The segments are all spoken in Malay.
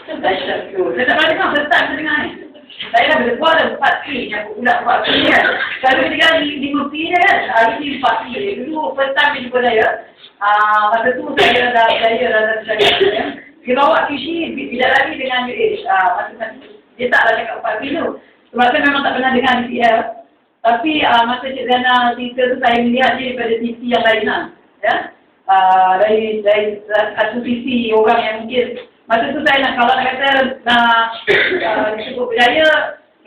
Dahsyat tu. Saya tak pernah dengar first time saya dengar ni. Saya dah berdebar dah 4 P ni aku pula 4 P kan. Kalau ketika 5 P ni kan, hari ni 4 P. Dulu first time dia jumpa saya. Masa tu saya dah berjaya. Dia bawa QC tidak lagi dengan UH. Masa dia taklah cakap 4 P tu. Sebab saya memang tak pernah dengar DCL. Tapi masa Cik Zana cerita tu saya melihat dia daripada sisi yang lain lah. Ya? Dari satu sisi orang yang mungkin masa tu saya nak, kalau nak kata nak cukup berjaya,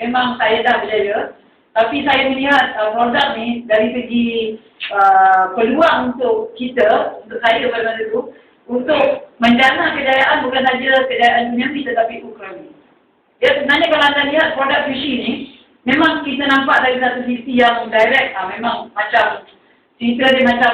memang saya dah berjaya. Tapi saya melihat produk ni dari segi peluang untuk kita, untuk saya pada masa tu, untuk menjana kejayaan bukan saja kejayaan duniawi tetapi ukrawi. Ya, sebenarnya kalau anda lihat produk QC ni, memang kita nampak dari satu sisi yang direct, memang macam cerita dia macam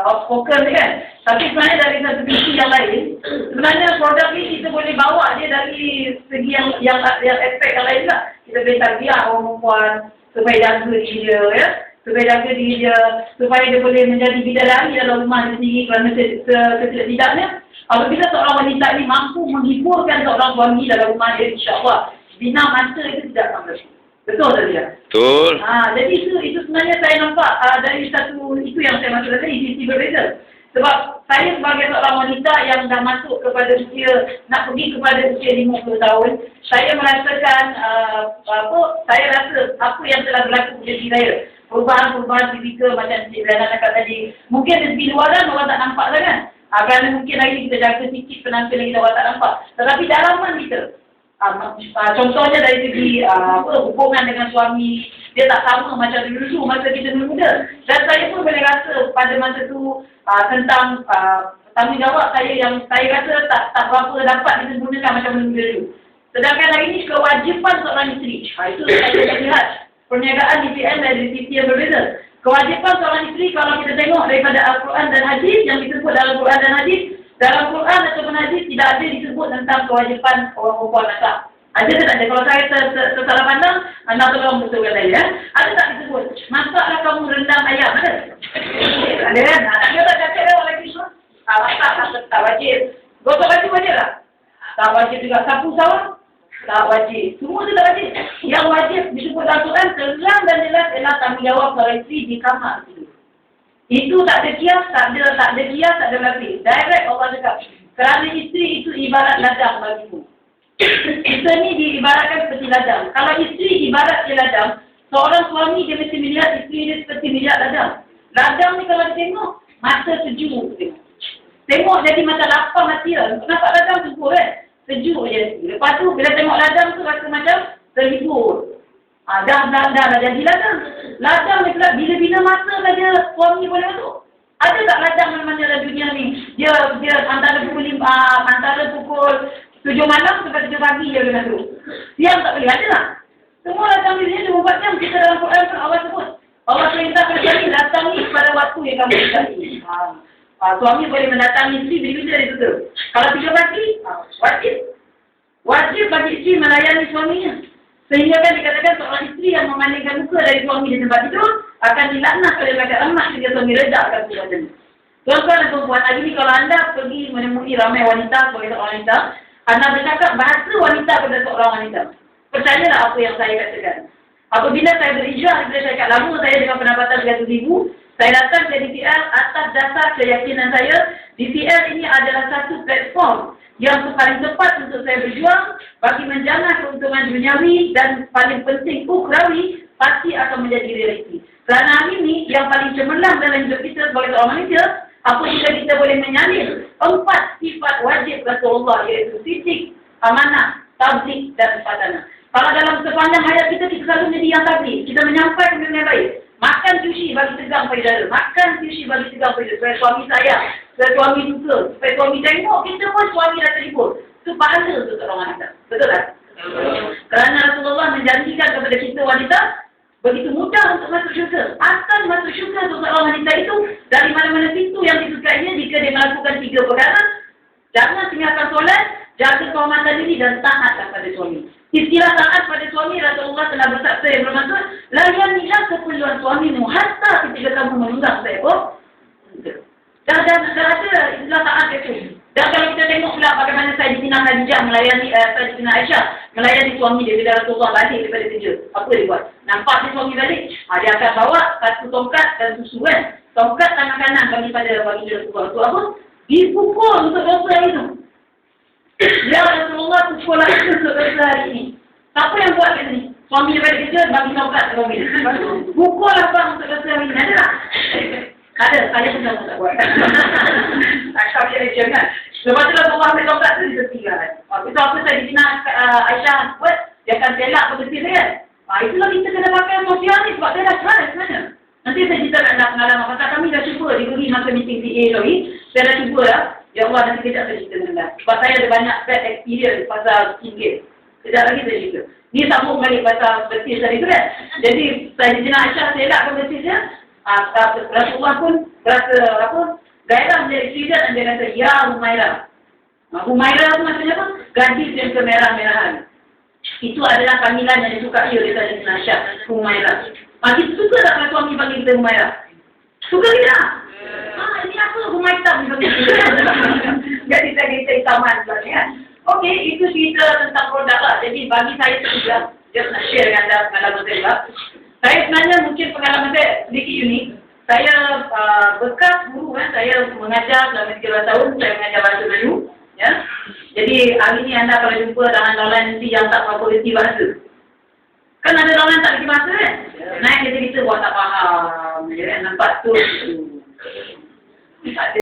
outspoken kan. Tapi sebenarnya dari satu sisi yang lain, sebenarnya produk ni kita boleh bawa dia dari segi yang aspek yang lain lah. Kita boleh tarbiyah orang perempuan supaya jaga diri dia, ya. Supaya jaga diri dia, supaya dia boleh menjadi bidadari dalam rumah dia sendiri kerana setidak-tidaknya apabila seorang wanita ni mampu menghiburkan seorang suami dalam rumah dia, insya-Allah bina masa itu tidak akan berlaku. Betul tak dia? Betul. Jadi itu sebenarnya saya nampak dari satu itu yang saya maksud tadi, sisi berbeza. Sebab saya sebagai seorang wanita yang dah masuk kepada usia, nak pergi kepada usia 50 tahun, saya merasakan saya rasa apa yang telah berlaku pada diri saya. Perubahan-perubahan tipikal macam Cik Zana cakap tadi. Mungkin dari luaran orang tak nampak lah kan. Kerana mungkin lagi kita jaga sikit penampilan kita orang tak nampak. Tetapi dalaman kita, contohnya dari segi hubungan dengan suami, dia tak sama macam dulu masa kita muda. Dan saya pun boleh rasa pada masa tu tentang tanggungjawab saya yang saya rasa tak berapa dapat disempurnakan macam dulu. Sedangkan hari ini kewajipan seorang isteri, itu saya lihat perniagaan DPM dari sisi yang berbeza. Kewajipan seorang isteri kalau kita tengok daripada Al-Quran dan Hadis yang disebut dalam Quran dan Hadis, dalam Quran ataupun Hadis tidak ada disebut tentang kewajipan orang perempuan masak. Ada ke tak ada? Kalau saya tersalah pandang, anda tolong betulkan saya. Ya? Ada tak disebut? Masaklah kamu rendam ayam, ada? Ada kan? Dia tak cakap dia orang lagi semua. Masak tak wajib. Gosok baju wajib tak? Tak wajib juga. Sapu sawah? Tak wajib. Semua tu tak wajib. Yang wajib disebut dalam Quran terang dan jelas ialah tanggungjawab seorang isteri di kamar itu. Itu tak ada kias, tak ada kias, tak ada lapis. Direct Allah cakap. Kerana isteri itu ibarat ladang bagimu. Kita ni diibaratkan seperti ladang. Kalau isteri ibarat dia ladang, seorang suami dia mesti melihat isteri dia seperti melihat ladang. Ladang ni kalau dia tengok, mata sejuk tengok. Tengok jadi macam lapar mati lah. Nampak ladang sejuk kan? Sejuk je. Lepas tu bila tengok ladang tu rasa macam terhibur. Dah jadi ladang. Ladang ni pula bila-bila masa saja suami boleh masuk. Ada tak ladang mana-mana dalam dunia ni? Dia antara pukul 7 malam sampai 7 pagi dia boleh masuk. Siang tak boleh. Ada tak? Semua ladang di sini 24 jam. Kita dalam Quran pun Allah sebut. Allah perintah kepada suami datang ni pada waktu yang kamu cari. Suami boleh mendatangi isteri bila-bila dia tutup. Kalau 3 pagi, wajib bagi isteri melayani suaminya. Sehingga kan dikatakan seorang isteri yang memalingkan muka dari suami di tempat tidur akan dilaknat oleh malaikat rahmat sehingga suami redakan kepadanya. Tuan-tuan dan perempuan, hari ini kalau anda pergi menemui ramai wanita sebagai seorang wanita, anda bercakap bahasa wanita kepada seorang wanita. Percayalah apa yang saya katakan. Apabila saya berhijrah, bila saya kat lama saya dengan pendapatan 100,000, saya datang ke DCL atas dasar keyakinan saya, DCL ini adalah satu platform yang paling tepat untuk saya berjuang bagi menjana keuntungan duniawi dan paling penting ukrawi pasti akan menjadi realiti. Kerana hari ini yang paling cemerlang dalam hidup kita sebagai seorang manusia, apa jika kita boleh menyalin 4 sifat wajib Rasulullah, iaitu sidik, amanah, tabligh dan padanah. Kalau dalam sepanjang hayat kita selalu menjadi yang tabligh, kita menyampaikan dengan baik. Makan sushi bagi tegang payudara. Makan sushi bagi tegang payudara. Supaya suami sayang. Supaya suami suka. Supaya suami tengok. Kita pun suami dah terhibur. Itu pahala untuk seorang wanita. Betul tak? Kerana Rasulullah menjanjikan kepada kita wanita, begitu mudah untuk masuk syurga. Akan masuk syurga untuk seorang wanita itu dari mana-mana pintu yang disukainya jika dia melakukan 3 perkara. Jangan tinggalkan solat, jaga kehormatan diri dan taatlah pada suami. Istilah taat pada suami, Rasulullah telah bersabda yang bermaksud, layanilah keperluan suamimu hatta ketika kamu mengundang saya. Dah ada istilah taat itu. Dan kalau kita tengok pula bagaimana Sayyidina Khadijah melayani Sayyidina Aisyah melayani suami dia bila Rasulullah balik daripada kerja. Apa dia buat? Nampak dia suami balik, dia akan bawa satu tongkat dan susu kan. Tongkat tangan kanan bagi Rasulullah. Untuk apa? Dipukul untuk dosa itu. Ya Rasulullah pukul lagi untuk dosa hari ini. Siapa yang buat kat sini? Suami dia balik kerja, bagi tongkat ke suami dia. Pukul apa untuk dosa hari ini? Ada tak? Ada, saya pun tak buat. Akal dia macam kan. Lepas tu Rasulullah ambil tongkat tu, dia tertinggal. Itu apa Sayyidina Aisyah buat, dia akan telak ke betul dia kan. Itulah kita kena pakai sosial ni, sebab dia dah try sebenarnya. Nanti saya cerita nak pengalaman. Pasal kami dah cuba diberi masa meeting PA lagi. Saya dah cuba lah. Ya Allah, nanti kejap saya cerita dengan anda. Sebab saya ada banyak bad experience pasal skin game. Kejap lagi saya cerita. Ni sambung balik pasal betis tadi tu kan. Jadi Sayyidina Aisyah telak ke betis dia. Rasulullah pun berasa apa? Gairah menjadi isteri dia dan dia kata, Ya Humairah. Humairah tu maksudnya apa? Gadis yang kemerah-merahan. Itu adalah panggilan yang disukai oleh Sayyidina Aisyah, Humairah. Kita suka tak kalau suami panggil kita Humairah? Suka tidak? Ini apa Humairah panggil kita? Jadi kita taman sebenarnya. Okey, itu cerita tentang produk lah. Jadi bagi saya juga, just nak share dengan anda pengalaman saya juga. Saya sebenarnya mungkin pengalaman saya sedikit unik. Saya bekas guru kan, saya mengajar selama 13 tahun, saya mengajar bahasa Melayu. Ya. Jadi hari ini anda kalau jumpa dalam nanti yang tak faham politik bahasa. Kan ada orang tak kerti bahasa kan? Naik dia cerita buat tak faham. Ya, nampak tu. Tak